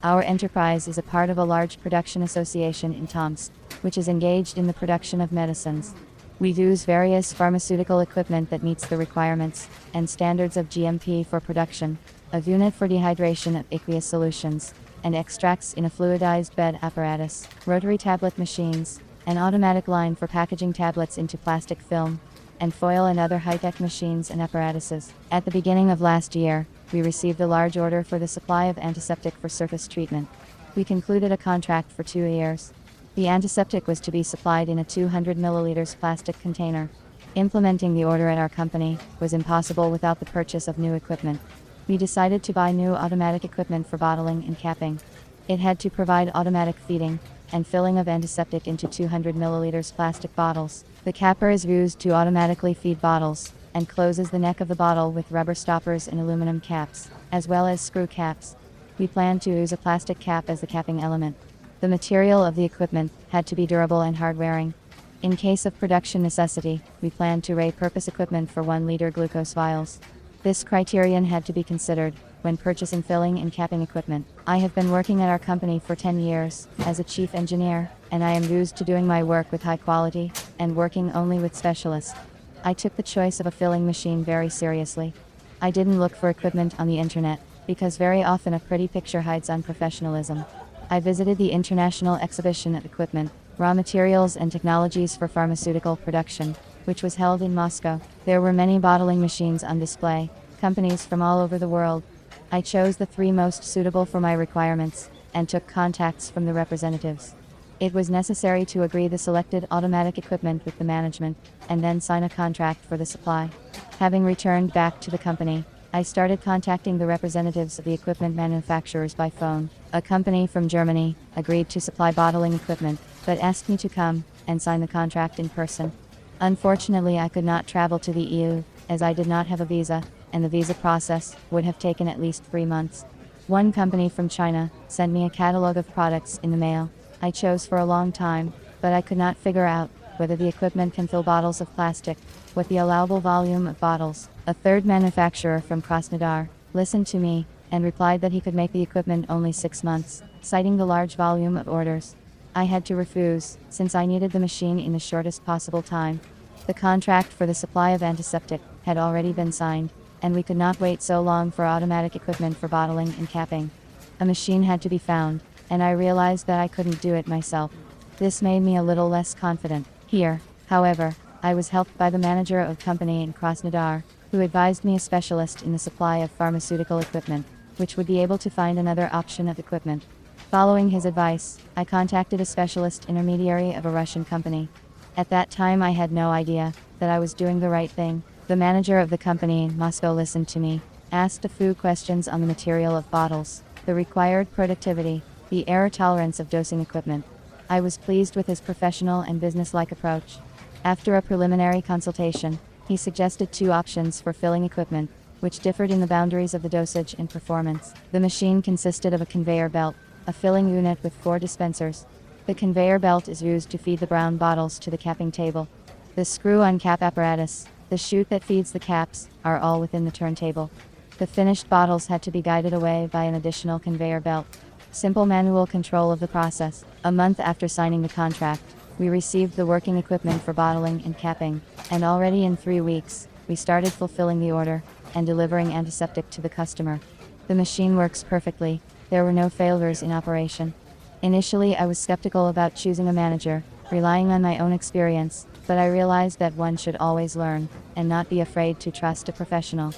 Our enterprise is a part of a large production association in Tomsk, which is engaged in the production of medicines. We use various pharmaceutical equipment that meets the requirements and standards of GMP for production, a unit for dehydration of aqueous solutions, and extracts in a fluidized bed apparatus, rotary tablet machines, an automatic line for packaging tablets into plastic film, and foil and other high-tech machines and apparatuses. At the beginning of last year, we received a large order for the supply of antiseptic for surface treatment. We concluded a contract for 2 years. The antiseptic was to be supplied in a 200 milliliters plastic container. Implementing the order at our company was impossible without the purchase of new equipment. We decided to buy new automatic equipment for bottling and capping. It had to provide automatic feeding and filling of antiseptic into 200 milliliters plastic bottles. The capper is used to automatically feed bottles and closes the neck of the bottle with rubber stoppers and aluminum caps, as well as screw caps. We planned to use a plastic cap as the capping element. The material of the equipment had to be durable and hard-wearing. In case of production necessity, we planned to repurpose equipment for 1-liter glucose vials. This criterion had to be considered when purchasing filling and capping equipment. I have been working at our company for 10 years as a chief engineer, and I am used to doing my work with high quality and working only with specialists. I took the choice of a filling machine very seriously. I didn't look for equipment on the internet, because very often a pretty picture hides unprofessionalism. I visited the International Exhibition of Equipment, Raw Materials and Technologies for Pharmaceutical Production, which was held in Moscow. There were many bottling machines on display, companies from all over the world. I chose the 3 most suitable for my requirements, and took contacts from the representatives. It was necessary to agree the selected automatic equipment with the management, and then sign a contract for the supply. Having returned back to the company, I started contacting the representatives of the equipment manufacturers by phone. A company from Germany agreed to supply bottling equipment, but asked me to come and sign the contract in person. Unfortunately, I could not travel to the EU, as I did not have a visa, and the visa process would have taken at least 3 months. One company from China sent me a catalog of products in the mail. I chose for a long time, but I could not figure out whether the equipment can fill bottles of plastic, what the allowable volume of bottles. A third manufacturer from Krasnodar listened to me and replied that he could make the equipment only 6 months, citing the large volume of orders. I had to refuse, since I needed the machine in the shortest possible time. The contract for the supply of antiseptic had already been signed, and we could not wait so long for automatic equipment for bottling and capping. A machine had to be found, and I realized that I couldn't do it myself. This made me a little less confident. Here, however, I was helped by the manager of company in Krasnodar, who advised me a specialist in the supply of pharmaceutical equipment, which would be able to find another option of equipment. Following his advice, I contacted a specialist intermediary of a Russian company. At that time I had no idea that I was doing the right thing. The manager of the company in Moscow listened to me, asked a few questions on the material of bottles, the required productivity, the error tolerance of dosing equipment. I was pleased with his professional and business-like approach. After a preliminary consultation, he suggested 2 options for filling equipment, which differed in the boundaries of the dosage and performance. The machine consisted of a conveyor belt, a filling unit with 4 dispensers. The conveyor belt is used to feed the brown bottles to the capping table. The screw-on-cap apparatus, the chute that feeds the caps, are all within the turntable. The finished bottles had to be guided away by an additional conveyor belt. Simple manual control of the process. A month after signing the contract, we received the working equipment for bottling and capping, and already in 3 weeks, we started fulfilling the order and delivering antiseptic to the customer. The machine works perfectly. There were no failures in operation. Initially, I was skeptical about choosing a manager, relying on my own experience, but I realized that one should always learn and not be afraid to trust a professional.